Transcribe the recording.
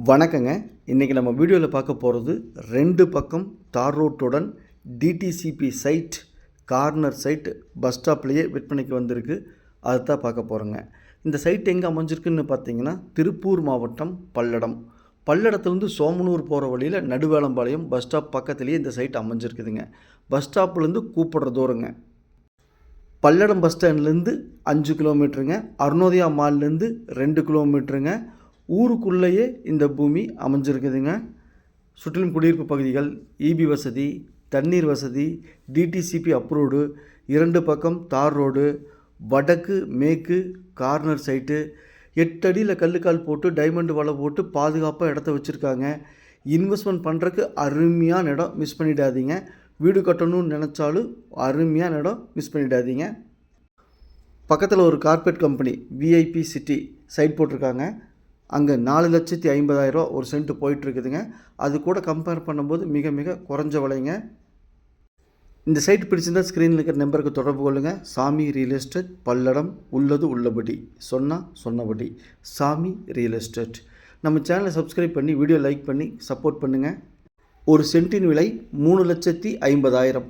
வணக்கங்க. இன்றைக்கி நம்ம வீடியோவில் பார்க்க போகிறது 2 பக்கம் தார் ரோட்டுடன் DTCP site, corner site bus ஸ்டாப்லேயே விற்பனைக்கு வந்திருக்கு. அதை தான் பார்க்க போகிறோங்க. இந்த சைட் எங்கே அமைஞ்சிருக்குன்னு பார்த்தீங்கன்னா, திருப்பூர் மாவட்டம் பல்லடம். பல்லடத்துலேருந்து சோமனூர் போகிற வழியில் நடுவேலம்பாளையம் பஸ் ஸ்டாப் பக்கத்துலேயே இந்த சைட் அமைஞ்சிருக்குதுங்க. பஸ் ஸ்டாப்லேருந்து கூப்பிடுற தூரங்க. பல்லடம் பஸ் ஸ்டாண்ட்லேருந்து 5 கிலோமீட்டருங்க. அருணோதயா மால்லேருந்து 2 கிலோமீட்டருங்க. ஊருக்குள்ளேயே இந்த பூமி அமைஞ்சிருக்குதுங்க. சுற்றிலும் குடியிருப்பு பகுதிகள், இபி வசதி, தண்ணீர் வசதி, டிடிசிபி அப்ரூவ்டு, 2 பக்கம் தார் ரோடு, வடக்கு மேற்கு கார்னர் சைட்டு, 8 அடியில் கல்லுக்கால் போட்டு டைமண்ட் வலை போட்டு பாதுகாப்பாக இடத்த வச்சுருக்காங்க. இன்வெஸ்ட்மெண்ட் பண்ணுறதுக்கு அருமையான இடம், மிஸ் பண்ணிடாதீங்க. வீடு கட்டணும்னு நினச்சாலும் அருமையான இடம், மிஸ் பண்ணிடாதீங்க. பக்கத்தில் ஒரு corporate company VIP city site போட்டிருக்காங்க. அங்கே 4,50,000 ஒரு சென்ட் போயிட்டுருக்குதுங்க. அது கூட கம்பேர் பண்ணும்போது மிக மிக குறைஞ்ச விலைங்க. இந்த சைட் பிடிச்சிருந்தால் ஸ்க்ரீனில் இருக்கிற நம்பருக்கு தொடர்பு கொள்ளுங்கள். சாமி ரியல் எஸ்டேட், பல்லடம். உள்ளது உள்ளபடி, சொன்னபடி. சாமி ரியல் எஸ்டேட். நம்ம சேனலை சப்ஸ்கிரைப் பண்ணி வீடியோ லைக் பண்ணி சப்போர்ட் பண்ணுங்கள். ஒரு சென்ட்டின் விலை 3,50,000.